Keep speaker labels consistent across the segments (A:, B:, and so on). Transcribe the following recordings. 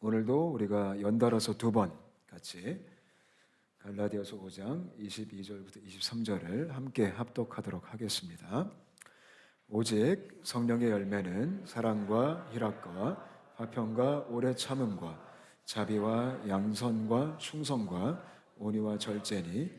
A: 오늘도 우리가 연달아서 두 번 같이 갈라디아서 5장 22절부터 23절을 함께 합독하도록 하겠습니다. 오직 성령의 열매는 사랑과 희락과 화평과 오래 참음과 자비와 양선과 충성과 온유와 절제니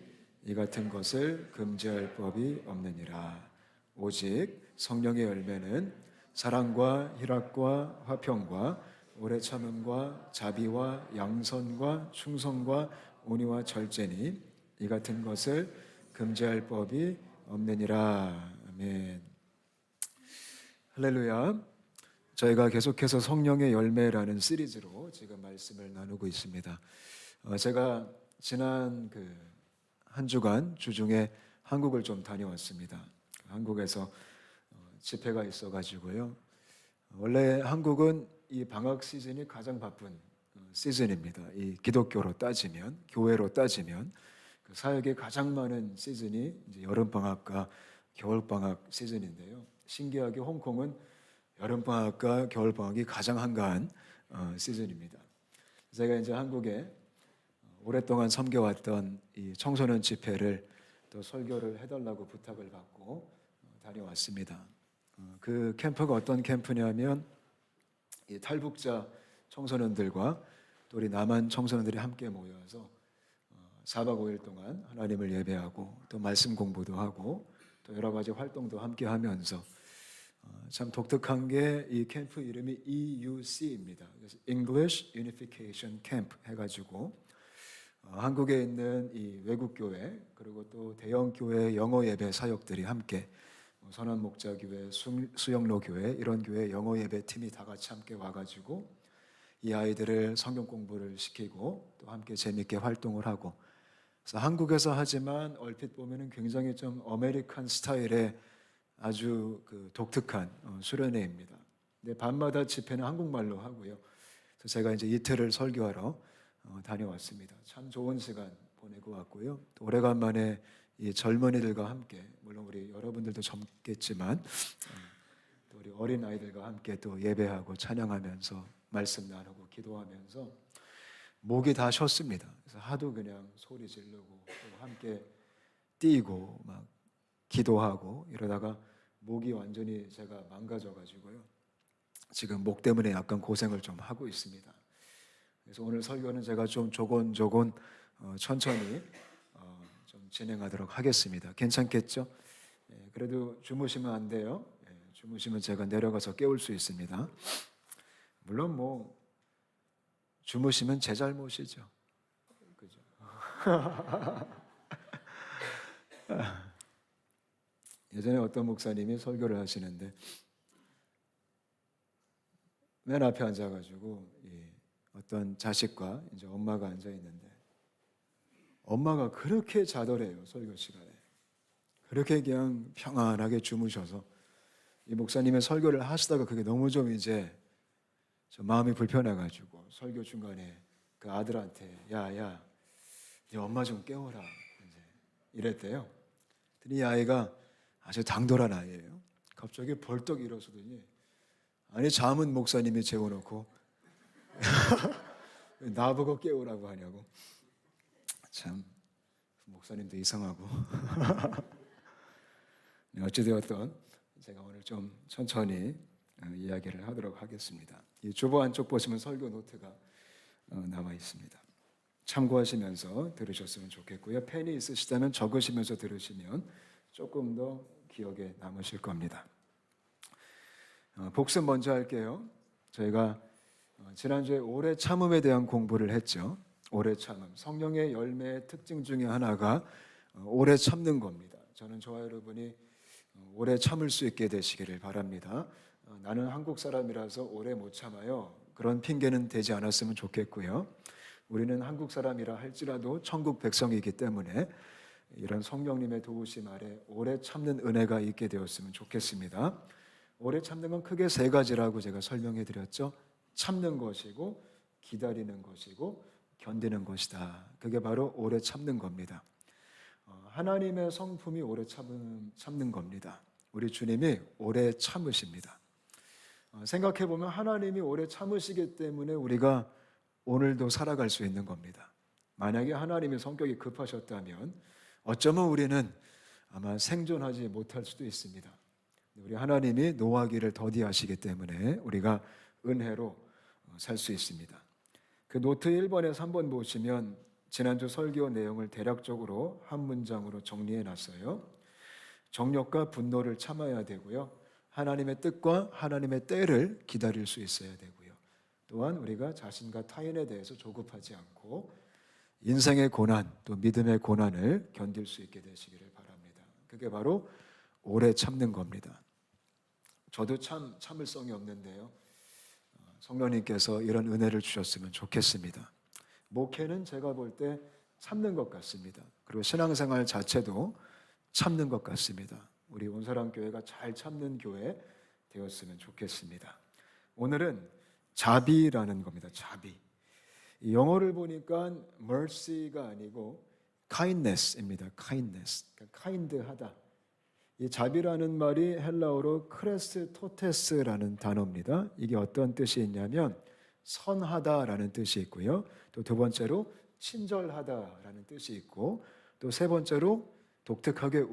A: 이 같은 것을 금지할 법이 없느니라. 오직 성령의 열매는 사랑과 희락과 화평과 오래 참음과 자비와 양선과 충성과 온유와 절제니 이 같은 것을 금지할 법이 없느니라. 아멘. 할렐루야. 저희가 계속해서 성령의 열매라는 시리즈로 지금 말씀을 나누고 있습니다. 제가 지난 한 주간 주중에 한국을 좀 다녀왔습니다. 한국에서 집회가 있어가지고요. 원래 한국은 이 방학 시즌이 가장 바쁜 시즌입니다. 이 기독교로 따지면, 교회로 따지면 그 사역에 가장 많은 시즌이 이제 여름 방학과 겨울 방학 시즌인데요. 신기하게 홍콩은 여름 방학과 겨울 방학이 가장 한가한 시즌입니다. 제가 이제 한국에 오랫동안 섬겨왔던 이 청소년 집회를 또 설교를 해달라고 부탁을 받고 다녀왔습니다. 그 캠프가 어떤 캠프냐면 이 탈북자 청소년들과 또 우리 남한 청소년들이 함께 모여서 4박 5일 동안 하나님을 예배하고 또 말씀 공부도 하고 또 여러 가지 활동도 함께 하면서 참 독특한 게 이 캠프 이름이 EUC입니다. 그래서 English Unification Camp 해가지고 한국에 있는 이 외국 교회 그리고 또 대형 교회 영어 예배 사역들이 함께 선한 목자 교회, 수영로 교회 이런 교회 영어 예배 팀이 다 같이 함께 와가지고 이 아이들을 성경 공부를 시키고 또 함께 재밌게 활동을 하고 그래서 한국에서 하지만 얼핏 보면은 굉장히 좀 아메리칸 스타일의 아주 독특한 수련회입니다. 근데 밤마다 집회는 한국말로 하고요. 그래서 제가 이제 이틀을 설교하러 다녀왔습니다. 참 좋은 시간 보내고 왔고요. 또 오래간만에 이 젊은이들과 함께 물론 우리 여러분들도 젊겠지만 또 우리 어린 아이들과 함께 또 예배하고 찬양하면서 말씀 나누고 기도하면서 목이 다 쉬었습니다. 그래서 하도 그냥 소리 지르고 또 함께 뛰고 막 기도하고 이러다가 목이 완전히 제가 망가져가지고요. 지금 목 때문에 약간 고생을 좀 하고 있습니다. 그래서 오늘 설교는 제가 좀 조곤조곤 천천히 좀 진행하도록 하겠습니다. 괜찮겠죠? 그래도 주무시면 안 돼요. 주무시면 제가 내려가서 깨울 수 있습니다. 물론 뭐 주무시면 제 잘못이죠. 그죠? 예전에 어떤 목사님이 설교를 하시는데 맨 앞에 앉아가지고 어떤 자식과 이제 엄마가 앉아 있는데 엄마가 그렇게 자더래요. 설교 시간에 그렇게 그냥 평안하게 주무셔서 이 목사님의 설교를 하시다가 그게 너무 좀 이제 저 마음이 불편해가지고 설교 중간에 그 아들한테 야야 네 엄마 좀 깨워라 이제 이랬대요. 이 아이가 아주 당돌한 아이예요. 갑자기 벌떡 일어서더니 아니 잠은 목사님이 재워놓고 나보고 깨우라고 하냐고. 참 목사님도 이상하고. 어찌되었든 제가 오늘 좀 천천히 이야기를 하도록 하겠습니다. 이 주보 안쪽 보시면 설교 노트가 남아 있습니다. 참고하시면서 들으셨으면 좋겠고요. 펜이 있으시다면 적으시면서 들으시면 조금 더 기억에 남으실 겁니다. 복습 먼저 할게요. 저희가 지난주에 오래 참음에 대한 공부를 했죠. 오래 참음. 성령의 열매의 특징 중에 하나가 오래 참는 겁니다. 저는 저와 여러분이 오래 참을 수 있게 되시기를 바랍니다. 나는 한국 사람이라서 오래 못 참아요. 그런 핑계는 되지 않았으면 좋겠고요. 우리는 한국 사람이라 할지라도 천국 백성이기 때문에 이런 성령님의 도우심 아래 오래 참는 은혜가 있게 되었으면 좋겠습니다. 오래 참는 건 크게 세 가지라고 제가 설명해 드렸죠. 참는 것이고 기다리는 것이고 견디는 것이다. 그게 바로 오래 참는 겁니다. 하나님의 성품이 오래 참는 겁니다. 우리 주님이 오래 참으십니다. 생각해 보면 하나님이 오래 참으시기 때문에 우리가 오늘도 살아갈 수 있는 겁니다. 만약에 하나님의 성격이 급하셨다면 어쩌면 우리는 아마 생존하지 못할 수도 있습니다. 우리 하나님이 노하기를 더디하시기 때문에 우리가 은혜로 살 수 있습니다. 그 노트 1번에서 3번 보시면 지난주 설교 내용을 대략적으로 한 문장으로 정리해 놨어요. 정욕과 분노를 참아야 되고요. 하나님의 뜻과 하나님의 때를 기다릴 수 있어야 되고요. 또한 우리가 자신과 타인에 대해서 조급하지 않고 인생의 고난 또 믿음의 고난을 견딜 수 있게 되시기를 바랍니다. 그게 바로 오래 참는 겁니다. 저도 참 참을성이 없는데요. 성령님께서 이런 은혜를 주셨으면 좋겠습니다. 목회는 제가 볼 때 참는 것 같습니다. 그리고 신앙생활 자체도 참는 것 같습니다. 우리 온사랑교회가 잘 참는 교회 되었으면 좋겠습니다. 오늘은 자비라는 겁니다. 자비. 영어를 보니까 mercy가 아니고 kindness입니다. kindness. 그러니까 kind하다. 이 자비라는 말이 헬라어로 크레스토테스라는 단어입니다. 이게 어떤 뜻이 있냐면 선하다라는 뜻이 있고요. 또 두 번째로 친절하다라는 뜻이 있고 또 세 번째로 독특하게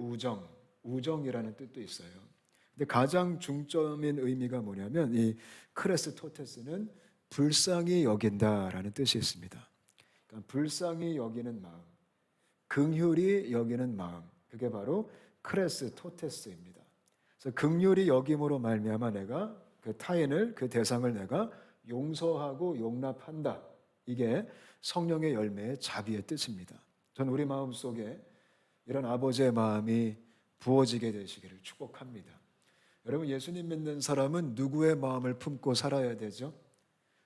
A: 우정이라는 뜻도 있어요. 근데 가장 중점인 의미가 뭐냐면 이 크레스토테스는 불쌍히 여긴다라는 뜻이 있습니다. 그러니까 불쌍히 여기는 마음, 긍휼히 여기는 마음, 그게 바로 크레스토테스입니다. 그래서 긍휼히 여김으로 말미암아 내가 그 타인을 그 대상을 내가 용서하고 용납한다. 이게 성령의 열매의 자비의 뜻입니다. 저는 우리 마음 속에 이런 아버지의 마음이 부어지게 되시기를 축복합니다. 여러분 예수님 믿는 사람은 누구의 마음을 품고 살아야 되죠?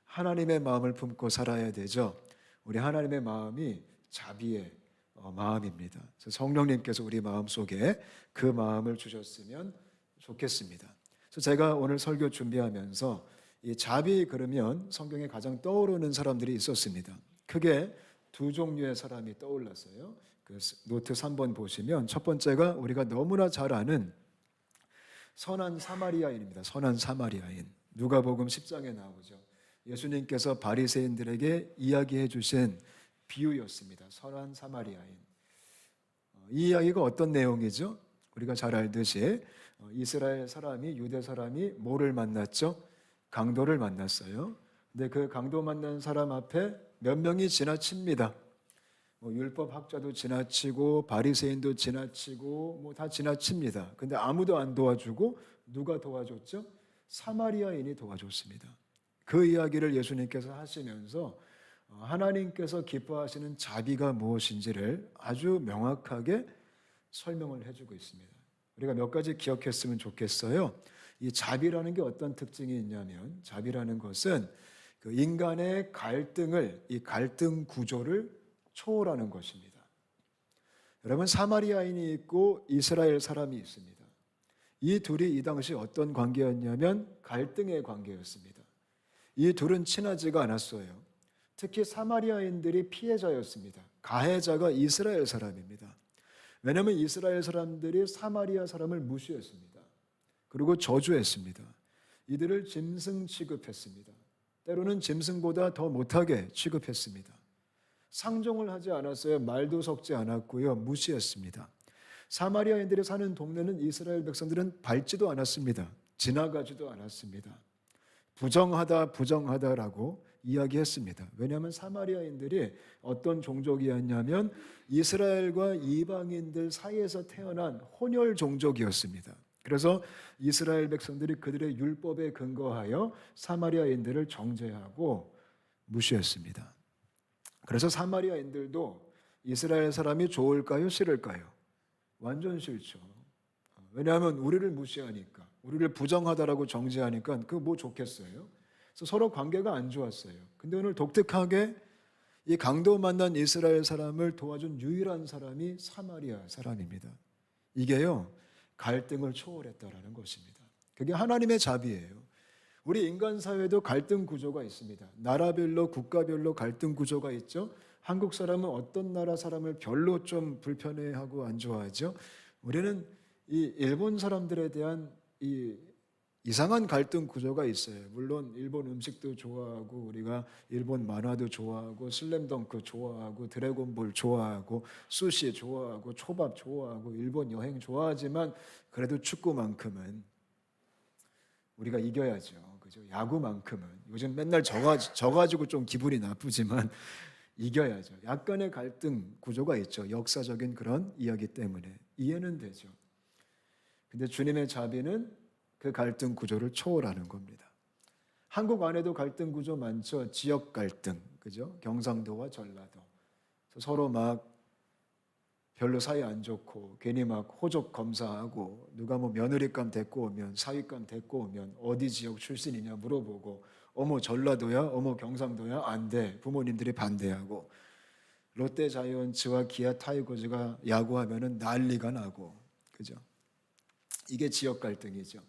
A: 하나님의 마음을 품고 살아야 되죠. 우리 하나님의 마음이 자비의 마음입니다. 그래서 성령님께서 우리 마음 속에 그 마음을 주셨으면 좋겠습니다. 그래서 제가 오늘 설교 준비하면서 이 자비 그러면 성경에 가장 떠오르는 사람들이 있었습니다. 크게 두 종류의 사람이 떠올랐어요. 그 노트 3번 보시면 첫 번째가 우리가 너무나 잘 아는 선한 사마리아인입니다. 선한 사마리아인. 누가복음 10장에 나오죠. 예수님께서 바리새인들에게 이야기해 주신 비유였습니다. 선한 사마리아인. 이 이야기가 어떤 내용이죠? 우리가 잘 알듯이 이스라엘 사람이 유대 사람이 뭐를 만났죠? 강도를 만났어요. 근데 그 강도 만난 사람 앞에 몇 명이 지나칩니다. 율법 학자도 지나치고 바리새인도 지나치고 다 지나칩니다. 근데 아무도 안 도와주고 누가 도와줬죠? 사마리아인이 도와줬습니다. 그 이야기를 예수님께서 하시면서 하나님께서 기뻐하시는 자비가 무엇인지를 아주 명확하게 설명을 해주고 있습니다. 우리가 몇 가지 기억했으면 좋겠어요. 이 자비라는 게 어떤 특징이 있냐면 자비라는 것은 그 인간의 갈등을 이 갈등 구조를 초월하는 것입니다. 여러분 사마리아인이 있고 이스라엘 사람이 있습니다. 이 둘이 이 당시 어떤 관계였냐면 갈등의 관계였습니다. 이 둘은 친하지가 않았어요. 특히 사마리아인들이 피해자였습니다. 가해자가 이스라엘 사람입니다. 왜냐하면 이스라엘 사람들이 사마리아 사람을 무시했습니다. 그리고 저주했습니다. 이들을 짐승 취급했습니다. 때로는 짐승보다 더 못하게 취급했습니다. 상종을 하지 않았어요. 말도 섞지 않았고요. 무시했습니다. 사마리아인들이 사는 동네는 이스라엘 백성들은 밟지도 않았습니다. 지나가지도 않았습니다. 부정하다라고 이야기했습니다. 왜냐하면 사마리아인들이 어떤 종족이었냐면 이스라엘과 이방인들 사이에서 태어난 혼혈 종족이었습니다. 그래서 이스라엘 백성들이 그들의 율법에 근거하여 사마리아인들을 정죄하고 무시했습니다. 그래서 사마리아인들도 이스라엘 사람이 좋을까요? 싫을까요? 완전 싫죠. 왜냐하면 우리를 무시하니까, 우리를 부정하다라고 정죄하니까 그거 뭐 좋겠어요? 그래서 서로 관계가 안 좋았어요. 근데 오늘 독특하게 이 강도 만난 이스라엘 사람을 도와준 유일한 사람이 사마리아 사람입니다. 이게요, 갈등을 초월했다라는 것입니다. 그게 하나님의 자비예요. 우리 인간 사회도 갈등 구조가 있습니다. 나라별로 국가별로 갈등 구조가 있죠. 한국 사람은 어떤 나라 사람을 별로 좀 불편해하고 안 좋아하죠. 우리는 이 일본 사람들에 대한 이 이상한 갈등 구조가 있어요. 물론 일본 음식도 좋아하고 우리가 일본 만화도 좋아하고 슬램덩크 좋아하고 드래곤볼 좋아하고 수시 좋아하고 초밥 좋아하고 일본 여행 좋아하지만 그래도 축구만큼은 우리가 이겨야죠. 그죠? 야구만큼은 요즘 맨날 져가지고 좀 기분이 나쁘지만 이겨야죠. 약간의 갈등 구조가 있죠. 역사적인 그런 이야기 때문에 이해는 되죠. 근데 주님의 자비는 그 갈등 구조를 초월하는 겁니다. 한국 안에도 갈등 구조 많죠. 지역 갈등, 그죠? 경상도와 전라도 서로 막 별로 사이 안 좋고 괜히 막 호적 검사하고 누가 뭐 며느리감 데리고 오면 사위감 데리고 오면 어디 지역 출신이냐 물어보고 어머 전라도야, 어머 경상도야 안 돼. 부모님들이 반대하고 롯데 자이언츠와 기아 타이거즈가 야구하면은 난리가 나고, 그죠? 이게 지역 갈등이죠.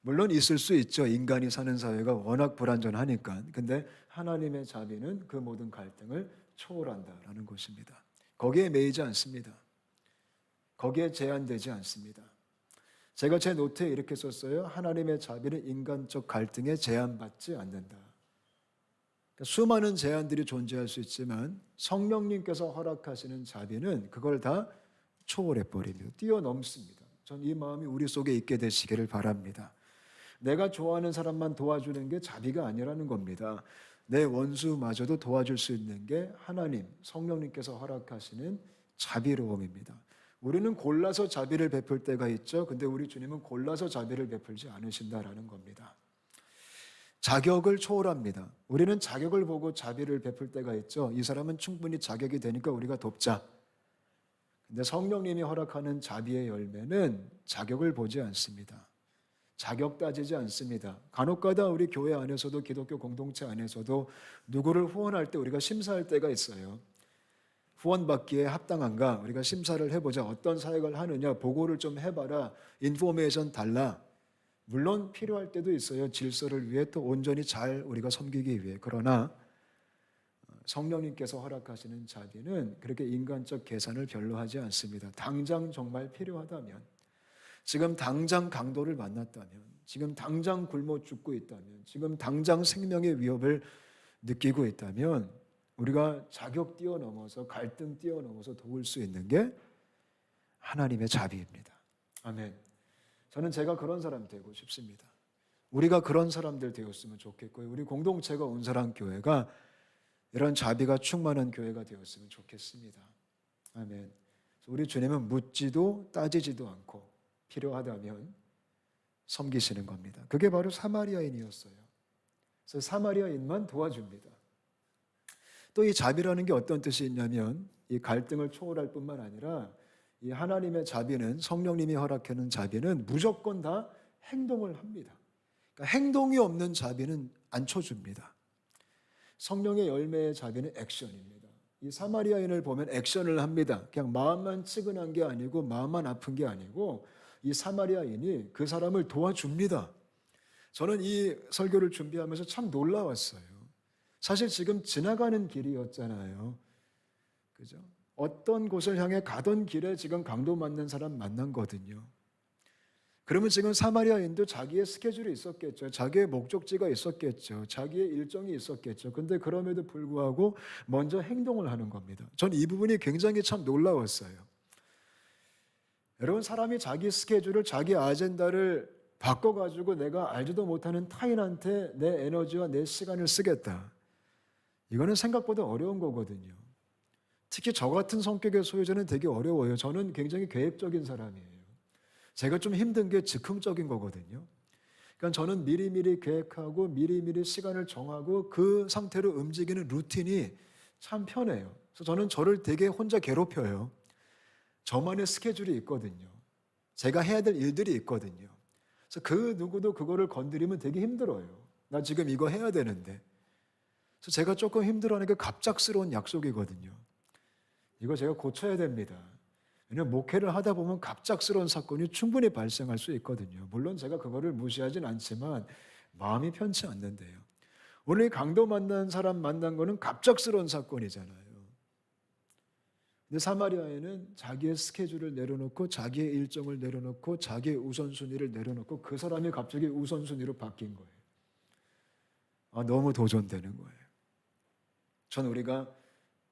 A: 물론 있을 수 있죠. 인간이 사는 사회가 워낙 불완전하니까. 근데 하나님의 자비는 그 모든 갈등을 초월한다라는 것입니다. 거기에 매이지 않습니다. 거기에 제한되지 않습니다. 제가 제 노트에 이렇게 썼어요. 하나님의 자비는 인간적 갈등에 제한받지 않는다. 그러니까 수많은 제한들이 존재할 수 있지만 성령님께서 허락하시는 자비는 그걸 다 초월해버립니다. 뛰어넘습니다. 전 이 마음이 우리 속에 있게 되시기를 바랍니다. 내가 좋아하는 사람만 도와주는 게 자비가 아니라는 겁니다. 내 원수마저도 도와줄 수 있는 게 하나님, 성령님께서 허락하시는 자비로움입니다. 우리는 골라서 자비를 베풀 때가 있죠. 근데 우리 주님은 골라서 자비를 베풀지 않으신다라는 겁니다. 자격을 초월합니다. 우리는 자격을 보고 자비를 베풀 때가 있죠. 이 사람은 충분히 자격이 되니까 우리가 돕자. 근데 성령님이 허락하는 자비의 열매는 자격을 보지 않습니다. 자격 따지지 않습니다. 간혹가다 우리 교회 안에서도 기독교 공동체 안에서도 누구를 후원할 때 우리가 심사할 때가 있어요. 후원받기에 합당한가? 우리가 심사를 해보자. 어떤 사역을 하느냐? 보고를 좀 해봐라. 인포메이션 달라. 물론 필요할 때도 있어요. 질서를 위해 또 온전히 잘 우리가 섬기기 위해. 그러나 성령님께서 허락하시는 자비는 그렇게 인간적 계산을 별로 하지 않습니다. 당장 정말 필요하다면, 지금 당장 강도를 만났다면, 지금 당장 굶어 죽고 있다면, 지금 당장 생명의 위협을 느끼고 있다면 우리가 자격 뛰어넘어서 갈등 뛰어넘어서 도울 수 있는 게 하나님의 자비입니다. 아멘. 저는 제가 그런 사람 되고 싶습니다. 우리가 그런 사람들 되었으면 좋겠고요. 우리 공동체가 온사랑교회가 이런 자비가 충만한 교회가 되었으면 좋겠습니다. 아멘. 우리 주님은 묻지도 따지지도 않고 필요하다면 섬기시는 겁니다. 그게 바로 사마리아인이었어요. 그래서 사마리아인만 도와줍니다. 또 이 자비라는 게 어떤 뜻이 있냐면 이 갈등을 초월할 뿐만 아니라 이 하나님의 자비는, 성령님이 허락하는 자비는 무조건 다 행동을 합니다. 그러니까 행동이 없는 자비는 안 쳐줍니다. 성령의 열매의 자비는 액션입니다. 이 사마리아인을 보면 액션을 합니다. 그냥 마음만 측은한 게 아니고 마음만 아픈 게 아니고 이 사마리아인이 그 사람을 도와줍니다. 저는 이 설교를 준비하면서 참 놀라웠어요. 사실 지금 지나가는 길이었잖아요. 그죠? 어떤 곳을 향해 가던 길에 지금 강도 맞는 사람 만난 거거든요. 그러면 지금 사마리아인도 자기의 스케줄이 있었겠죠. 자기의 목적지가 있었겠죠. 자기의 일정이 있었겠죠. 근데 그럼에도 불구하고 먼저 행동을 하는 겁니다. 전 이 부분이 굉장히 참 놀라웠어요. 여러분, 사람이 자기 스케줄을, 자기 아젠다를 바꿔가지고 내가 알지도 못하는 타인한테 내 에너지와 내 시간을 쓰겠다. 이거는 생각보다 어려운 거거든요. 특히 저 같은 성격의 소유자는 되게 어려워요. 저는 굉장히 계획적인 사람이에요. 제가 좀 힘든 게 즉흥적인 거거든요. 그러니까 저는 미리미리 계획하고 미리미리 시간을 정하고 그 상태로 움직이는 루틴이 참 편해요. 그래서 저는 저를 되게 혼자 괴롭혀요. 저만의 스케줄이 있거든요. 제가 해야 될 일들이 있거든요. 그래서 그 누구도 그거를 건드리면 되게 힘들어요. 나 지금 이거 해야 되는데. 그래서 제가 조금 힘들어하는 게 갑작스러운 약속이거든요. 이거 제가 고쳐야 됩니다. 왜냐하면 목회를 하다 보면 갑작스러운 사건이 충분히 발생할 수 있거든요. 물론 제가 그거를 무시하진 않지만 마음이 편치 않는데요. 오늘 강도 만난 사람 만난 거는 갑작스러운 사건이잖아요. 근데 사마리아인은 자기의 스케줄을 내려놓고 자기의 일정을 내려놓고 자기의 우선순위를 내려놓고 그 사람이 갑자기 우선순위로 바뀐 거예요. 너무 도전되는 거예요. 전 우리가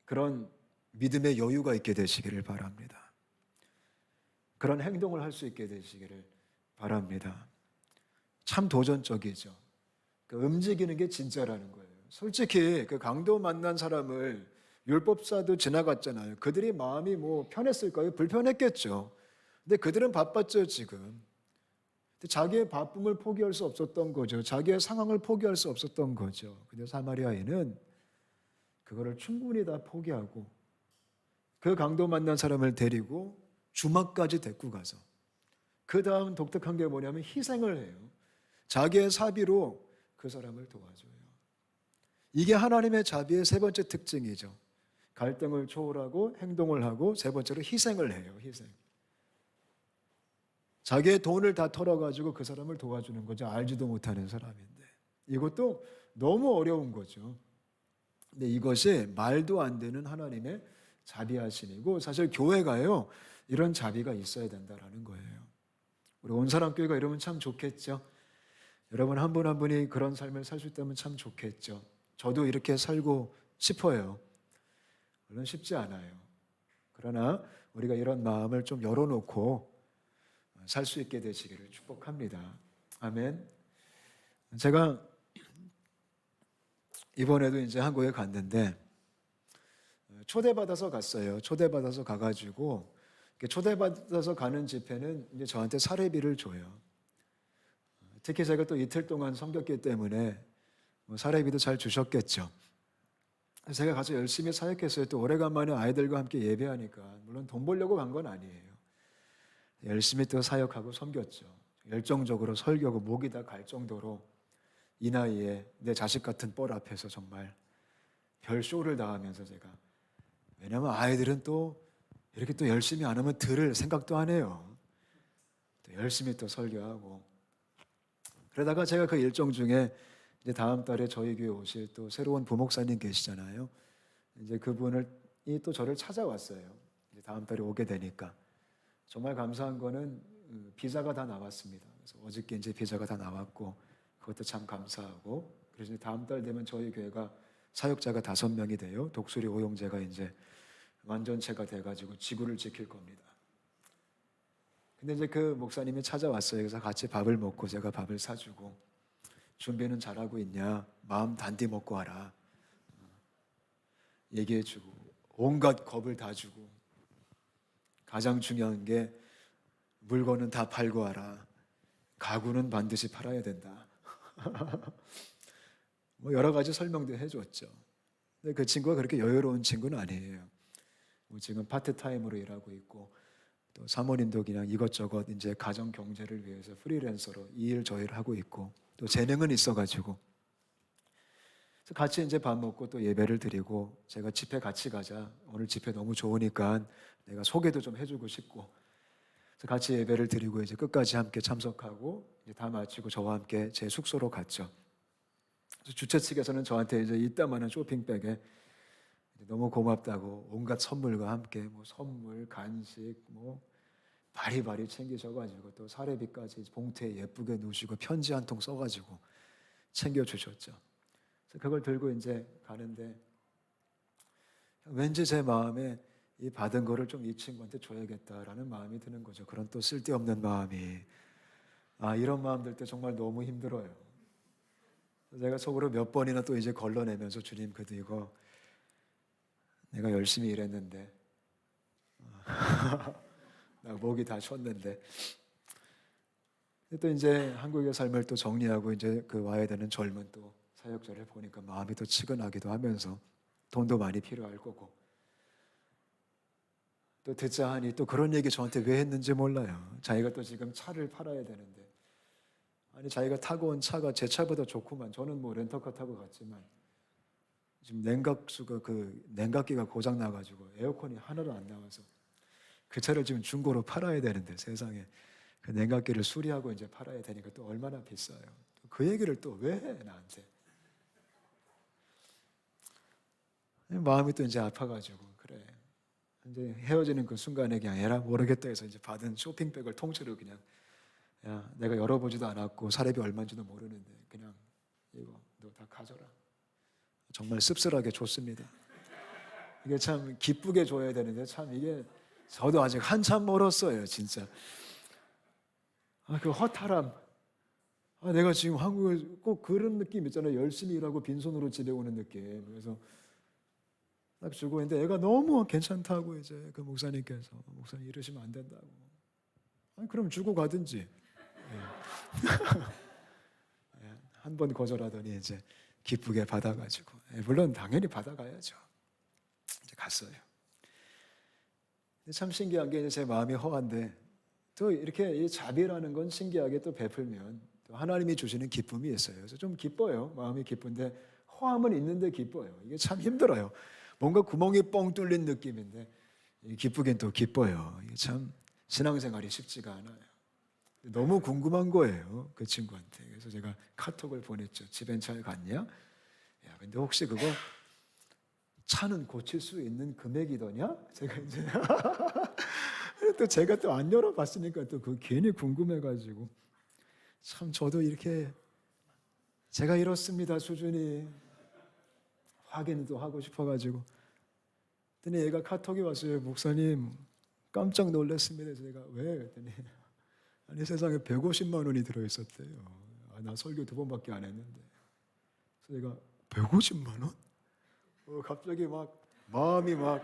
A: 그런 믿음의 여유가 있게 되시기를 바랍니다. 그런 행동을 할 수 있게 되시기를 바랍니다. 참 도전적이죠. 움직이는 게 진짜라는 거예요. 솔직히 그 강도 만난 사람을 율법사도 지나갔잖아요. 그들이 마음이 편했을까요? 불편했겠죠. 근데 그들은 바빴죠, 지금. 자기의 바쁨을 포기할 수 없었던 거죠. 자기의 상황을 포기할 수 없었던 거죠. 근데 사마리아인은 그거를 충분히 다 포기하고 그 강도 만난 사람을 데리고 주막까지 데리고 가서 그 다음 독특한 게 뭐냐면 희생을 해요. 자기의 사비로 그 사람을 도와줘요. 이게 하나님의 자비의 세 번째 특징이죠. 갈등을 초월하고 행동을 하고 세 번째로 희생을 해요. 희생. 자기의 돈을 다 털어가지고 그 사람을 도와주는 거죠. 알지도 못하는 사람인데. 이것도 너무 어려운 거죠. 근데 이것이 말도 안 되는 하나님의 자비하심이고 사실 교회가요. 이런 자비가 있어야 된다라는 거예요. 우리 온사랑교회가 이러면 참 좋겠죠. 여러분 한 분 한 분이 그런 삶을 살 수 있다면 참 좋겠죠. 저도 이렇게 살고 싶어요. 물론 쉽지 않아요. 그러나 우리가 이런 마음을 좀 열어놓고 살 수 있게 되시기를 축복합니다. 아멘. 제가 이번에도 이제 한국에 갔는데 초대받아서 갔어요. 초대받아서 가가지고 초대받아서 가는 집회는 이제 저한테 사례비를 줘요. 특히 제가 또 이틀 동안 섬겼기 때문에 사례비도 잘 주셨겠죠. 제가 가서 열심히 사역했어요. 또 오래간만에 아이들과 함께 예배하니까 물론 돈 벌려고 간 건 아니에요. 열심히 또 사역하고 섬겼죠. 열정적으로 설교하고 목이 다 갈 정도로 이 나이에 내 자식 같은 뻘 앞에서 정말 별 쇼를 다 하면서 제가 왜냐하면 아이들은 또 이렇게 또 열심히 안 하면 들을 생각도 안 해요. 또 열심히 또 설교하고 그러다가 제가 그 일정 중에 이제 다음 달에 저희 교회 오실 또 새로운 부목사님 계시잖아요. 이제 그분이 또 저를 찾아왔어요. 이제 다음 달에 오게 되니까 정말 감사한 거는 비자가 다 나왔습니다. 그래서 어저께 이제 비자가 다 나왔고 그것도 참 감사하고 그래서 다음 달 되면 저희 교회가 사역자가 5명이 돼요. 독수리 오용제가 이제 완전체가 돼가지고 지구를 지킬 겁니다. 근데 이제 그 목사님이 찾아왔어요. 그래서 같이 밥을 먹고 제가 밥을 사주고 준비는 잘하고 있냐? 마음 단디 먹고 와라. 얘기해주고 온갖 겁을 다 주고 가장 중요한 게 물건은 다 팔고 와라. 가구는 반드시 팔아야 된다. 여러 가지 설명도 해줬죠. 근데 그 친구가 그렇게 여유로운 친구는 아니에요. 지금 파트타임으로 일하고 있고 또 사모님도 그냥 이것저것 이제 가정 경제를 위해서 프리랜서로 이 일 저 일 하고 있고 또 재능은 있어가지고 그래서 같이 이제 밥 먹고 또 예배를 드리고 제가 집회 같이 가자. 오늘 집회 너무 좋으니까 내가 소개도 좀 해주고 싶고 그래서 같이 예배를 드리고 이제 끝까지 함께 참석하고 이제 다 마치고 저와 함께 제 숙소로 갔죠. 그래서 주최 측에서는 저한테 이제 이따만한 쇼핑백에 너무 고맙다고 온갖 선물과 함께 선물, 간식, 바리바리 챙기셔가지고 또 사례비까지 봉투에 예쁘게 넣으시고 편지 한 통 써가지고 챙겨주셨죠. 그래서 그걸 들고 이제 가는데 왠지 제 마음에 이 받은 거를 좀 이 친구한테 줘야겠다라는 마음이 드는 거죠. 그런 또 쓸데없는 마음이 이런 마음 들 때 정말 너무 힘들어요. 제가 속으로 몇 번이나 또 이제 걸러내면서 주님 그래도 이거 내가 열심히 일했는데 나 목이 다 쉬었는데 또 이제 한국의 삶을 또 정리하고 이제 그 와야 되는 젊은 또 사역자를 보니까 마음이 또 치근하기도 하면서 돈도 많이 필요할 거고 또 듣자 하니 또 그런 얘기 저한테 왜 했는지 몰라요. 자기가 또 지금 차를 팔아야 되는데 아니 자기가 타고 온 차가 제 차보다 좋구만. 저는 렌터카 타고 갔지만 지금 냉각기가 고장 나가지고 에어컨이 하나도 안 나와서 그 차를 지금 중고로 팔아야 되는데 세상에 그 냉각기를 수리하고 이제 팔아야 되니까 또 얼마나 비싸요. 그 얘기를 또 왜 해 나한테? 마음이 또 이제 아파가지고 그래 이제 헤어지는 그 순간에 그냥 에라 모르겠다 해서 이제 받은 쇼핑백을 통째로 그냥, 야, 내가 열어보지도 않았고 사례비 얼마인지도 모르는데 그냥 이거 너 다 가져라. 정말 씁쓸하게 줬습니다. 이게 참 기쁘게 줘야 되는데 참 이게 저도 아직 한참 멀었어요, 진짜. 그 허탈함. 내가 지금 한국에 꼭 그런 느낌 있잖아요. 열심히 일하고 빈손으로 집에 오는 느낌. 그래서 딱 주고 있는데 애가 너무 괜찮다고 이제 그 목사님께서, 목사님 이러시면 안 된다고. 그럼 주고 가든지. 한 번 거절하더니 이제 기쁘게 받아가지고, 물론 당연히 받아가야죠. 이제 갔어요. 참 신기한 게 제 마음이 허한데 또 이렇게 이 자비라는 건 신기하게 또 베풀면 또 하나님이 주시는 기쁨이 있어요. 그래서 좀 기뻐요. 마음이 기쁜데 허함은 있는데 기뻐요. 이게 참 힘들어요. 뭔가 구멍이 뻥 뚫린 느낌인데 기쁘긴 또 기뻐요. 이게 참 신앙생활이 쉽지가 않아요. 너무 궁금한 거예요, 그 친구한테. 그래서 제가 카톡을 보냈죠. 집엔 잘 갔냐? 야, 근데 혹시 그거 차는 고칠 수 있는 금액이더냐? 제가 이제 또 제가 또 안 열어봤으니까 또 그 괜히 궁금해가지고 참 저도 이렇게 제가 이렇습니다 수준이 확인도 하고 싶어가지고 그랬더니 얘가 카톡이 왔어요. 목사님 깜짝 놀랐습니다. 제가 왜? 그랬더니 아니 세상에 150만 원이 들어있었대요. 나 설교 2번밖에 안 했는데. 그래서 내가 150만 원? 갑자기 막 마음이 막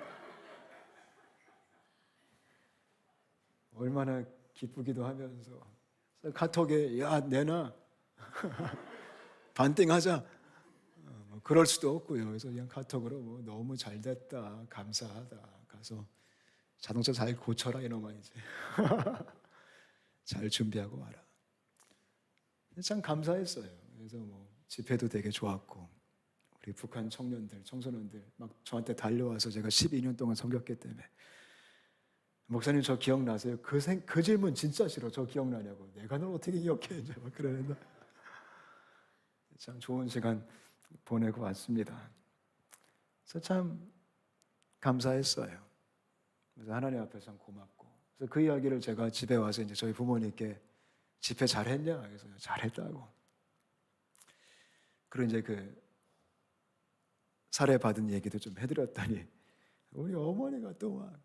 A: 얼마나 기쁘기도 하면서 카톡에 야 내놔 반띵하자 그럴 수도 없고요. 그래서 그냥 카톡으로 뭐 너무 잘 됐다 감사하다 가서 자동차 잘 고쳐라 이놈아 이제 잘 준비하고 와라. 참 감사했어요. 그래서 뭐 집회도 되게 좋았고 우리 북한 청년들 청소년들 막 저한테 달려와서 제가 12년 동안 섬겼기 때문에 목사님 저 기억나세요? 그 질문 진짜 싫어. 저 기억나냐고. 내가 널 어떻게 기억해? 이제 막 그러는데 참 좋은 시간 보내고 왔습니다. 그래서 참 감사했어요. 그래서 하나님 앞에서 참 고맙고. 그래서 그 이야기를 제가 집에 와서 이제 저희 부모님께 집회 잘했냐? 그래서 잘했다고. 그리고 이제 그 사례 받은 얘기도 좀 해드렸더니 우리 어머니가 또 막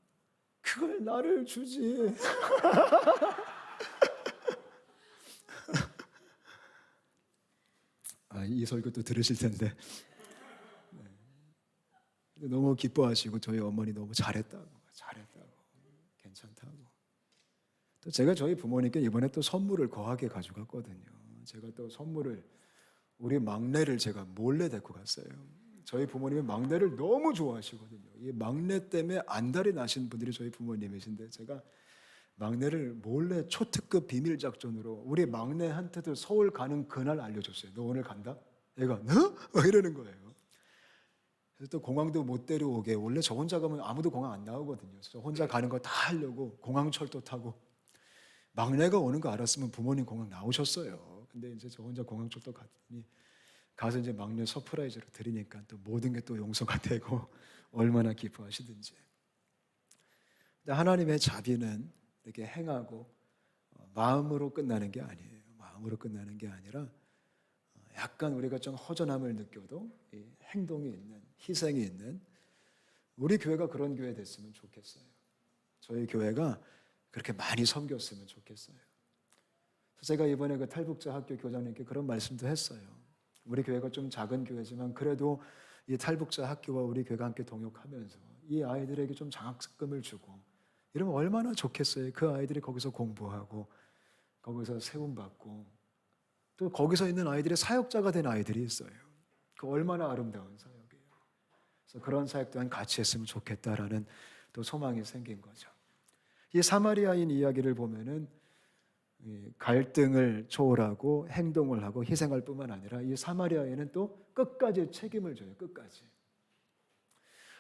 A: 그걸 나를 주지. 이 설교 또 들으실 텐데. 네. 너무 기뻐하시고 저희 어머니 너무 잘했다고, 괜찮다고. 또 제가 저희 부모님께 이번에 또 선물을 거하게 가져갔거든요. 제가 또 선물을 우리 막내를 제가 몰래 데리고 갔어요. 저희 부모님은 막내를 너무 좋아하시거든요. 이 막내 때문에 안달이 나신 분들이 저희 부모님이신데 제가 막내를 몰래 초특급 비밀 작전으로 우리 막내한테도 서울 가는 그날 알려줬어요. 너 오늘 간다? 얘가 너? 막 이러는 거예요. 그래서 또 공항도 못 데려오게 원래 저 혼자 가면 아무도 공항 안 나오거든요. 그래서 저 혼자 가는 거 다 하려고 공항철도 타고 막내가 오는 거 알았으면 부모님 공항 나오셨어요. 근데 이제 저 혼자 공항철도 갔더니 가서 이제 막내 서프라이즈로 드리니까 또 모든 게 또 용서가 되고 얼마나 기뻐하시든지. 근데 하나님의 자비는 이렇게 행하고 마음으로 끝나는 게 아니에요. 마음으로 끝나는 게 아니라 약간 우리가 좀 허전함을 느껴도 이 행동이 있는, 희생이 있는 우리 교회가 그런 교회 됐으면 좋겠어요. 저희 교회가 그렇게 많이 섬겼으면 좋겠어요. 그래서 제가 이번에 그 탈북자 학교 교장님께 그런 말씀도 했어요. 우리 교회가 좀 작은 교회지만 그래도 이 탈북자 학교와 우리 교회가 함께 동역하면서 이 아이들에게 좀 장학금을 주고 이러면 얼마나 좋겠어요. 그 아이들이 거기서 공부하고 거기서 세움받고 또 거기서 있는 아이들이 사역자가 된 아이들이 있어요. 그 얼마나 아름다운 사역이에요. 그래서 그런 사역 또한 같이 했으면 좋겠다라는 또 소망이 생긴 거죠. 이 사마리아인 이야기를 보면은 갈등을 초월하고 행동을 하고 희생할 뿐만 아니라 이 사마리아인은 또 끝까지 책임을 져요. 끝까지.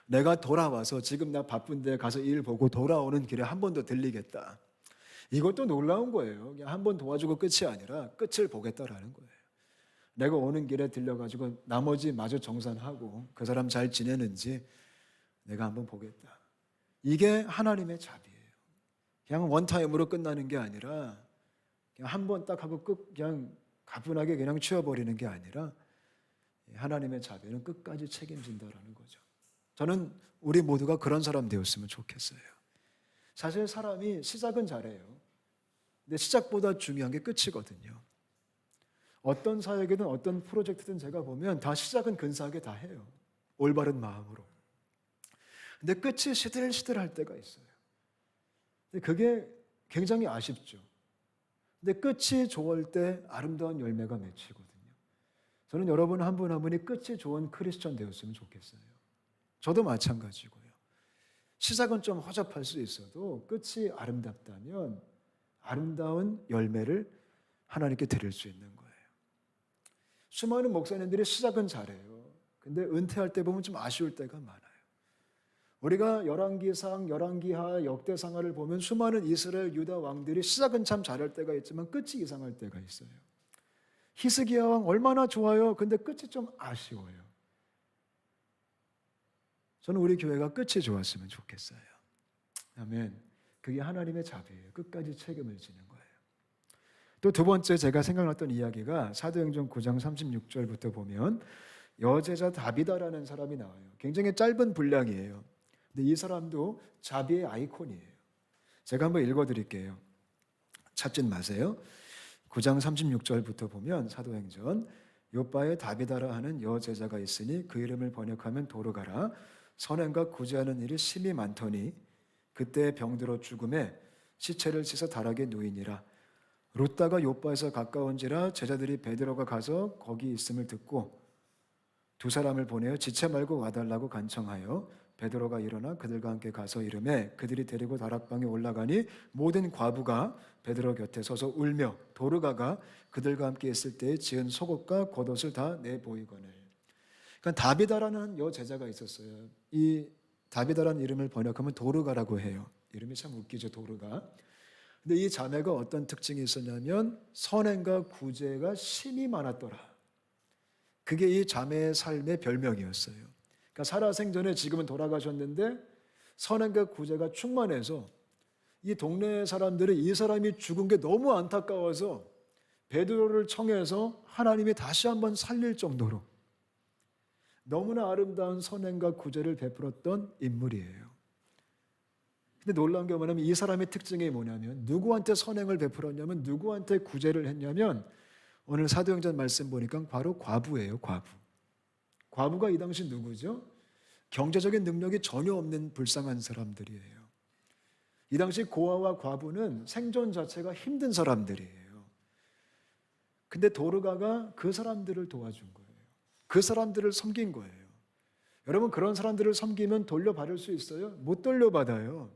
A: 내가 돌아와서 지금 나 바쁜데 가서 일 보고 돌아오는 길에 한 번 더 들리겠다. 이것도 놀라운 거예요. 그냥 한 번 도와주고 끝이 아니라 끝을 보겠다라는 거예요. 내가 오는 길에 들려가지고 나머지 마저 정산하고 그 사람 잘 지내는지 내가 한번 보겠다. 이게 하나님의 자비예요. 그냥 원타임으로 끝나는 게 아니라 그냥 한 번 딱 하고 그냥 가뿐하게 그냥 치워버리는 게 아니라 하나님의 자비는 끝까지 책임진다라는 거죠. 저는 우리 모두가 그런 사람 되었으면 좋겠어요. 사실 사람이 시작은 잘해요. 근데 시작보다 중요한 게 끝이거든요. 어떤 사역이든 어떤 프로젝트든 제가 보면 다 시작은 근사하게 다 해요. 올바른 마음으로. 근데 끝이 시들시들할 때가 있어요. 근데 그게 굉장히 아쉽죠. 근데 끝이 좋을 때 아름다운 열매가 맺히거든요. 저는 여러분 한 분 한 분이 끝이 좋은 크리스천 되었으면 좋겠어요. 저도 마찬가지고요. 시작은 좀 허접할 수 있어도 끝이 아름답다면 아름다운 열매를 하나님께 드릴 수 있는 거예요. 수많은 목사님들이 시작은 잘해요. 근데 은퇴할 때 보면 좀 아쉬울 때가 많아요. 우리가 열왕기상, 열왕기하, 역대상하를 보면 수많은 이스라엘 유다 왕들이 시작은 참 잘할 때가 있지만 끝이 이상할 때가 있어요. 히스기야 왕 얼마나 좋아요. 근데 끝이 좀 아쉬워요. 저는 우리 교회가 끝이 좋았으면 좋겠어요. 아멘. 그게 하나님의 자비예요. 끝까지 책임을 지는 거예요. 또 두 번째 제가 생각났던 이야기가 사도행전 9장 36절부터 보면 여제자 다비다라는 사람이 나와요. 굉장히 짧은 분량이에요. 근데 이 사람도 자비의 아이콘이에요. 제가 한번 읽어드릴게요. 찾진 마세요. 9장 36절부터 보면 사도행전 요바에 다비다라 하는 여제자가 있으니 그 이름을 번역하면 도르가라. 선행과 구제하는 일이 심히 많더니 그때 병들어 죽음에 시체를 씻어 다락에 누이니라. 롯다가 요바에서 가까운지라 제자들이 베드로가 가서 거기 있음을 듣고 두 사람을 보내어 지체 말고 와달라고 간청하여 베드로가 일어나 그들과 함께 가서 이르매 그들이 데리고 다락방에 올라가니 모든 과부가 베드로 곁에 서서 울며 도르가가 그들과 함께 있을 때에 지은 속옷과 겉옷을 다 내보이거늘. 그러니까 다비다라는 여제자가 있었어요. 이 다비다라는 이름을 번역하면 도르가라고 해요. 이름이 참 웃기죠, 도르가. 근데 이 자매가 어떤 특징이 있었냐면 선행과 구제가 심히 많았더라. 그게 이 자매의 삶의 별명이었어요. 그러니까 살아생전에 지금은 돌아가셨는데 선행과 구제가 충만해서 이 동네 사람들이 이 사람이 죽은 게 너무 안타까워서 베드로를 청해서 하나님이 다시 한번 살릴 정도로 너무나 아름다운 선행과 구제를 베풀었던 인물이에요. 근데 놀라운 게 뭐냐면 이 사람의 특징이 뭐냐면 누구한테 선행을 베풀었냐면 누구한테 구제를 했냐면 오늘 사도행전 말씀 보니까 바로 과부예요. 과부가 이 당시 누구죠? 경제적인 능력이 전혀 없는 불쌍한 사람들이에요. 이 당시 고아와 과부는 생존 자체가 힘든 사람들이에요. 근데 도르가가 그 사람들을 도와준 거예요. 그 사람들을 섬긴 거예요. 여러분 그런 사람들을 섬기면 돌려받을 수 있어요? 못 돌려받아요.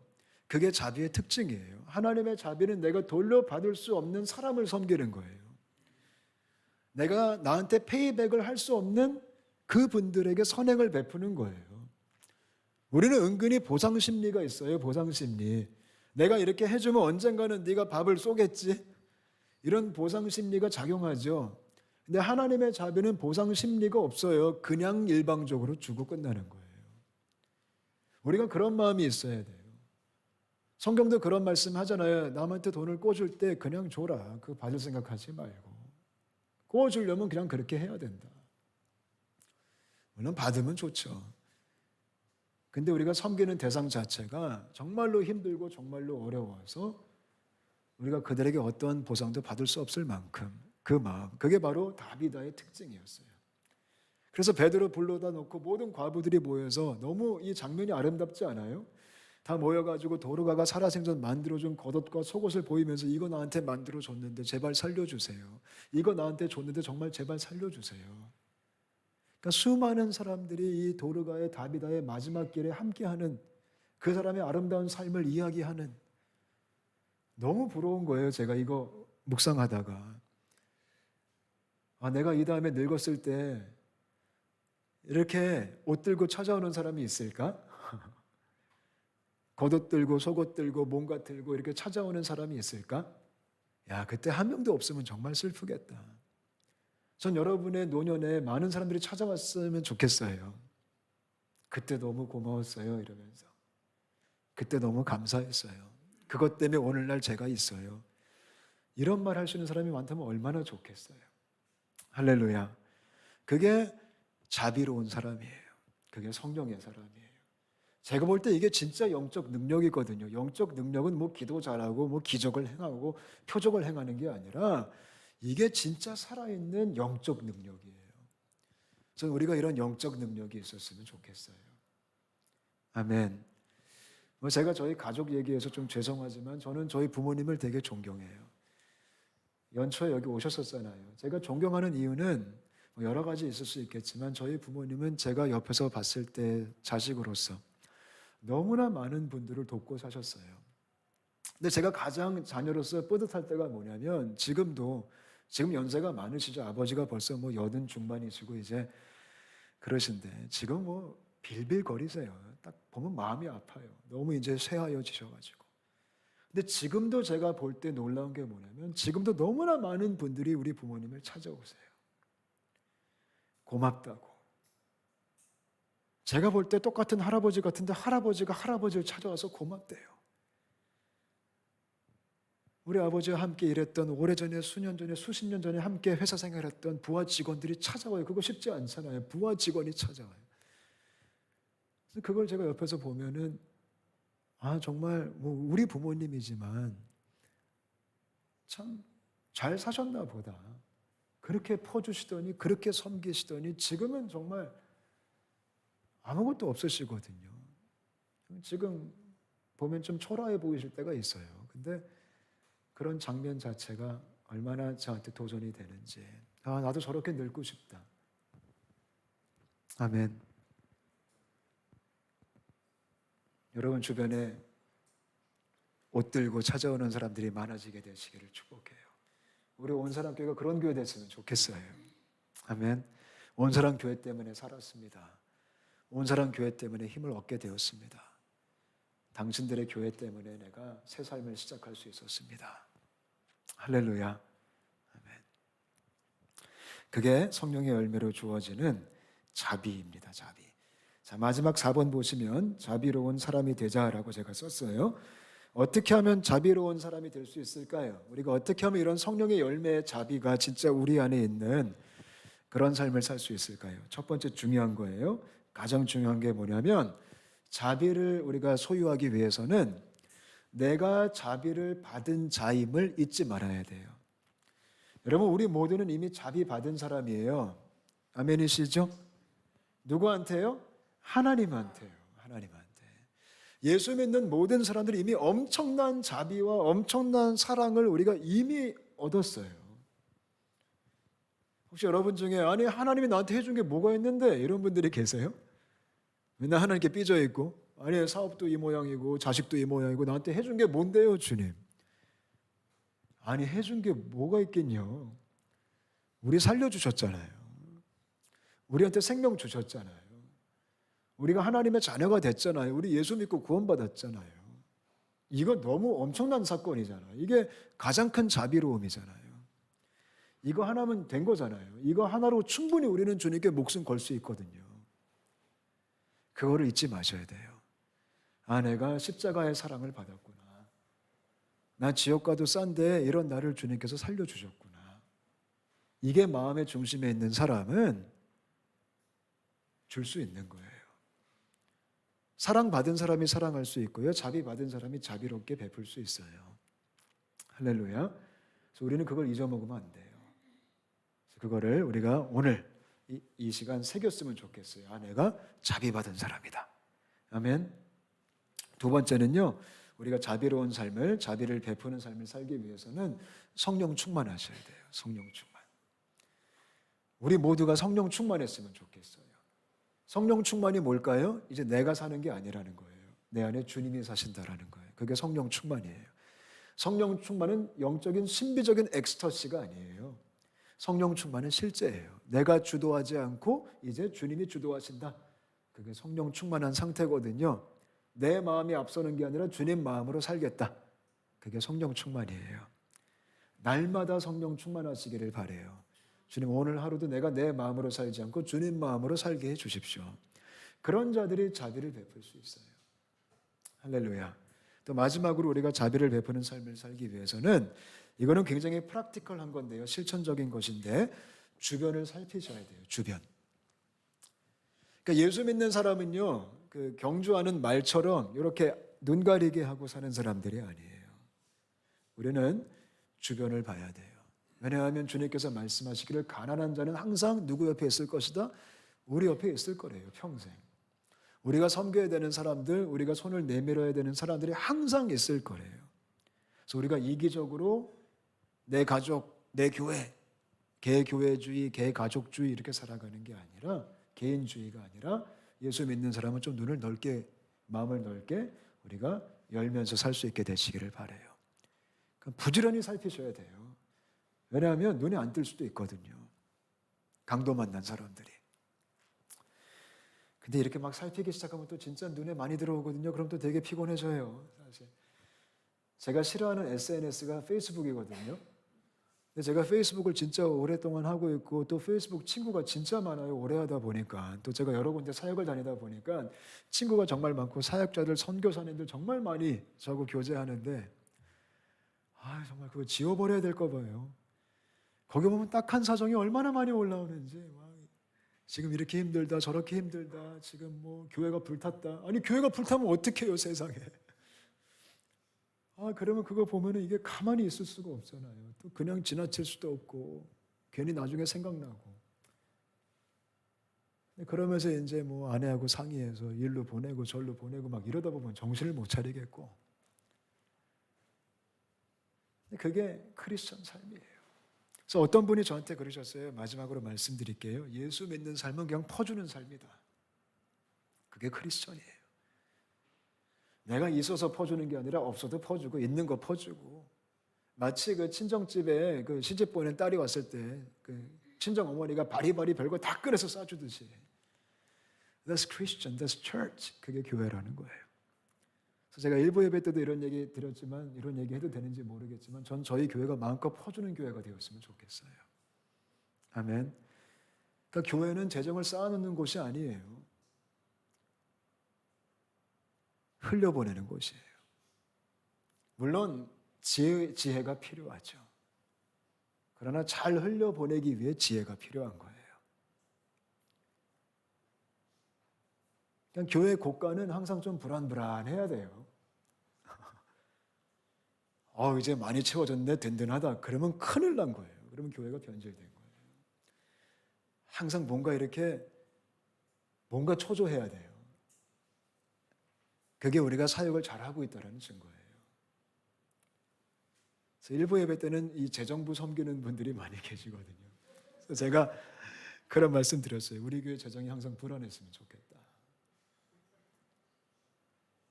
A: 그게 자비의 특징이에요. 하나님의 자비는 내가 돌려받을 수 없는 사람을 섬기는 거예요. 내가 나한테 페이백을 할 수 없는 그분들에게 선행을 베푸는 거예요. 우리는 은근히 보상 심리가 있어요. 보상 심리. 내가 이렇게 해주면 언젠가는 네가 밥을 쏘겠지. 이런 보상 심리가 작용하죠. 근데 하나님의 자비는 보상 심리가 없어요. 그냥 일방적으로 주고 끝나는 거예요. 우리가 그런 마음이 있어야 돼요. 성경도 그런 말씀 하잖아요. 남한테 돈을 꿔줄 때 그냥 줘라. 그거 받을 생각하지 말고. 꿔주려면 그냥 그렇게 해야 된다. 물론 받으면 좋죠. 근데 우리가 섬기는 대상 자체가 정말로 힘들고 정말로 어려워서 우리가 그들에게 어떤 보상도 받을 수 없을 만큼 그 마음, 그게 바로 다비다의 특징이었어요. 그래서 베드로 불러다 놓고 모든 과부들이 모여서 너무 이 장면이 아름답지 않아요? 다 모여가지고 도르가가 살아생전 만들어준 겉옷과 속옷을 보이면서 이거 나한테 만들어줬는데 제발 살려주세요. 이거 나한테 줬는데 정말 제발 살려주세요. 그러니까 수많은 사람들이 이 도르가의 다비다의 마지막 길에 함께하는 그 사람의 아름다운 삶을 이야기하는 너무 부러운 거예요. 제가 이거 묵상하다가 내가 이 다음에 늙었을 때 이렇게 옷 들고 찾아오는 사람이 있을까? 겉옷 들고 속옷 들고 뭔가 들고 이렇게 찾아오는 사람이 있을까? 야, 그때 한 명도 없으면 정말 슬프겠다. 전 여러분의 노년에 많은 사람들이 찾아왔으면 좋겠어요. 그때 너무 고마웠어요 이러면서. 그때 너무 감사했어요. 그것 때문에 오늘날 제가 있어요. 이런 말 할 수 있는 사람이 많다면 얼마나 좋겠어요. 할렐루야. 그게 자비로운 사람이에요. 그게 성령의 사람이에요. 제가 볼 때 이게 진짜 영적 능력이거든요. 영적 능력은 뭐 기도 잘하고 뭐 기적을 행하고 표적을 행하는 게 아니라 이게 진짜 살아있는 영적 능력이에요. 저는 우리가 이런 영적 능력이 있었으면 좋겠어요. 아멘. 뭐 제가 저희 가족 얘기해서 좀 죄송하지만 저는 저희 부모님을 되게 존경해요. 연초에 여기 오셨었잖아요. 제가 존경하는 이유는 여러 가지 있을 수 있겠지만 저희 부모님은 제가 옆에서 봤을 때 자식으로서 너무나 많은 분들을 돕고 사셨어요. 근데 제가 가장 자녀로서 뿌듯할 때가 뭐냐면 지금 연세가 많으시죠. 아버지가 벌써 뭐 80 중반이시고 이제 그러신데 지금 뭐 빌빌거리세요. 딱 보면 마음이 아파요. 너무 이제 쇠하여지셔가지고. 근데 지금도 제가 볼 때 놀라운 게 뭐냐면 지금도 너무나 많은 분들이 우리 부모님을 찾아오세요. 고맙다고. 제가 볼 때 똑같은 할아버지 같은데 할아버지가 할아버지를 찾아와서 고맙대요. 우리 아버지와 함께 일했던 오래전에 수년 전에 수십 년 전에 함께 회사 생활했던 부하 직원들이 찾아와요. 그거 쉽지 않잖아요. 부하 직원이 찾아와요. 그래서 그걸 제가 옆에서 보면은 정말 뭐 우리 부모님이지만 참 잘 사셨나 보다. 그렇게 퍼주시더니 그렇게 섬기시더니 지금은 정말 아무것도 없으시거든요. 지금 보면 좀 초라해 보이실 때가 있어요. 근데 그런 장면 자체가 얼마나 저한테 도전이 되는지. 나도 저렇게 늙고 싶다. 아멘. 여러분 주변에 옷 들고 찾아오는 사람들이 많아지게 되시기를 축복해요. 우리 온사랑교회가 그런 교회 됐으면 좋겠어요. 아멘. 온사랑교회 때문에 살았습니다. 온사랑교회 때문에 힘을 얻게 되었습니다. 당신들의 교회 때문에 내가 새 삶을 시작할 수 있었습니다. 할렐루야. 아멘. 그게 성령의 열매로 주어지는 자비입니다. 자비. 자, 마지막 4번 보시면 자비로운 사람이 되자라고 제가 썼어요. 어떻게 하면 자비로운 사람이 될 수 있을까요? 우리가 어떻게 하면 이런 성령의 열매의 자비가 진짜 우리 안에 있는 그런 삶을 살 수 있을까요? 첫 번째 중요한 거예요. 가장 중요한 게 뭐냐면 자비를 우리가 소유하기 위해서는 내가 자비를 받은 자임을 잊지 말아야 돼요. 여러분 우리 모두는 이미 자비 받은 사람이에요. 아멘이시죠? 누구한테요? 하나님한테요. 하나님한테. 예수 믿는 모든 사람들이 이미 엄청난 자비와 엄청난 사랑을 우리가 이미 얻었어요. 혹시 여러분 중에 아니 하나님이 나한테 해준 게 뭐가 있는데 이런 분들이 계세요? 맨날 하나님께 삐져 있고 아니 사업도 이 모양이고 자식도 이 모양이고 나한테 해준 게 뭔데요 주님? 아니 해준 게 뭐가 있겠냐? 우리 살려주셨잖아요. 우리한테 생명 주셨잖아요. 우리가 하나님의 자녀가 됐잖아요. 우리 예수 믿고 구원받았잖아요. 이거 너무 엄청난 사건이잖아요. 이게 가장 큰 자비로움이잖아요. 이거 하나면 된 거잖아요. 이거 하나로 충분히 우리는 주님께 목숨 걸 수 있거든요. 그거를 잊지 마셔야 돼요. 내가 십자가의 사랑을 받았구나. 나 지옥 가도 싼데 이런 나를 주님께서 살려주셨구나. 이게 마음의 중심에 있는 사람은 줄 수 있는 거예요. 사랑받은 사람이 사랑할 수 있고요. 자비받은 사람이 자비롭게 베풀 수 있어요. 할렐루야. 그래서 우리는 그걸 잊어먹으면 안 돼요. 그거를 우리가 오늘 이 시간 새겼으면 좋겠어요. 내가 자비받은 사람이다. 아멘. 두 번째는요. 우리가 자비로운 삶을, 자비를 베푸는 삶을 살기 위해서는 성령 충만하셔야 돼요. 성령 충만. 우리 모두가 성령 충만했으면 좋겠어요. 성령 충만이 뭘까요? 이제 내가 사는 게 아니라는 거예요. 내 안에 주님이 사신다라는 거예요. 그게 성령 충만이에요. 성령 충만은 영적인 신비적인 엑스터시가 아니에요. 성령 충만은 실제예요. 내가 주도하지 않고 이제 주님이 주도하신다. 그게 성령 충만한 상태거든요. 내 마음이 앞서는 게 아니라 주님 마음으로 살겠다. 그게 성령 충만이에요. 날마다 성령 충만하시기를 바라요. 주님 오늘 하루도 내가 내 마음으로 살지 않고 주님 마음으로 살게 해 주십시오. 그런 자들이 자비를 베풀 수 있어요. 할렐루야. 또 마지막으로 우리가 자비를 베푸는 삶을 살기 위해서는 이거는 굉장히 프랙티컬한 건데요. 실천적인 것인데 주변을 살피셔야 돼요. 주변. 그러니까 예수 믿는 사람은요. 그 경주하는 말처럼 이렇게 눈 가리게 하고 사는 사람들이 아니에요. 우리는 주변을 봐야 돼요. 왜냐하면 주님께서 말씀하시기를 가난한 자는 항상 누구 옆에 있을 것이다? 우리 옆에 있을 거래요. 평생. 우리가 섬겨야 되는 사람들, 우리가 손을 내밀어야 되는 사람들이 항상 있을 거래요. 그래서 우리가 이기적으로 내 가족, 내 교회, 개교회주의, 개가족주의 이렇게 살아가는 게 아니라 개인주의가 아니라 예수 믿는 사람은 좀 눈을 넓게, 마음을 넓게 우리가 열면서 살 수 있게 되시기를 바라요. 부지런히 살피셔야 돼요. 왜냐하면 눈에 안 뜰 수도 있거든요. 강도 만난 사람들이. 근데 이렇게 막 살피기 시작하면 또 진짜 눈에 많이 들어오거든요. 그럼 또 되게 피곤해져요. 사실. 제가 싫어하는 SNS가 페이스북이거든요. 근데 제가 페이스북을 진짜 오랫동안 하고 있고 또 페이스북 친구가 진짜 많아요. 오래 하다 보니까. 또 제가 여러 군데 사역을 다니다 보니까 친구가 정말 많고 사역자들, 선교사님들 정말 많이 저하고 교제하는데 정말 그거 지워버려야 될까 봐요. 거기 보면 딱한 사정이 얼마나 많이 올라오는지 막 지금 이렇게 힘들다 저렇게 힘들다 지금 뭐 교회가 불탔다. 아니 교회가 불타면 어떡 해요 세상에. 그러면 그거 보면은 이게 가만히 있을 수가 없잖아요. 또 그냥 지나칠 수도 없고 괜히 나중에 생각나고. 그러면서 이제 뭐 아내하고 상의해서 일로 보내고 절로 보내고 막 이러다 보면 정신을 못 차리겠고. 그게 크리스천 삶이에요. 그래서 어떤 분이 저한테 그러셨어요. 마지막으로 말씀드릴게요. 예수 믿는 삶은 그냥 퍼주는 삶이다. 그게 크리스천이에요. 내가 있어서 퍼주는 게 아니라 없어도 퍼주고 있는 거 퍼주고 마치 그 친정집에 그 시집 보낸 딸이 왔을 때 그 친정 어머니가 바리바리 별거 다 끓여서 싸주듯이 That's Christian, that's church. 그게 교회라는 거예요. 그래서 제가 일부 예배 때도 이런 얘기 드렸지만 이런 얘기 해도 되는지 모르겠지만 전 저희 교회가 마음껏 퍼주는 교회가 되었으면 좋겠어요. 아멘. 그러니까 교회는 재정을 쌓아놓는 곳이 아니에요. 흘려보내는 곳이에요. 물론 지혜가 필요하죠. 그러나 잘 흘려보내기 위해 지혜가 필요한 거예요. 그냥 교회 고가는 항상 좀 불안불안해야 돼요. 이제 많이 채워졌네, 든든하다. 그러면 큰일 난 거예요. 그러면 교회가 변질된 거예요. 항상 뭔가 초조해야 돼요. 그게 우리가 사역을 잘하고 있다는 증거예요. 그래서 일부 예배 때는 이 재정부 섬기는 분들이 많이 계시거든요. 그래서 제가 그런 말씀 드렸어요. 우리 교회 재정이 항상 불안했으면 좋겠다.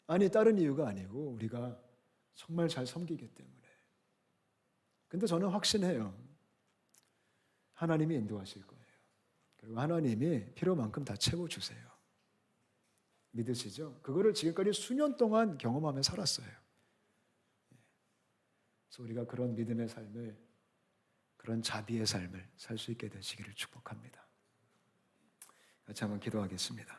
A: 아니 다른 이유가 아니고 우리가 정말 잘 섬기기 때문에. 근데 저는 확신해요. 하나님이 인도하실 거예요. 그리고 하나님이 필요만큼 다 채워주세요. 믿으시죠? 그거를 지금까지 수년 동안 경험하며 살았어요. 그래서 우리가 그런 믿음의 삶을, 그런 자비의 삶을 살 수 있게 되시기를 축복합니다. 같이 한번 기도하겠습니다.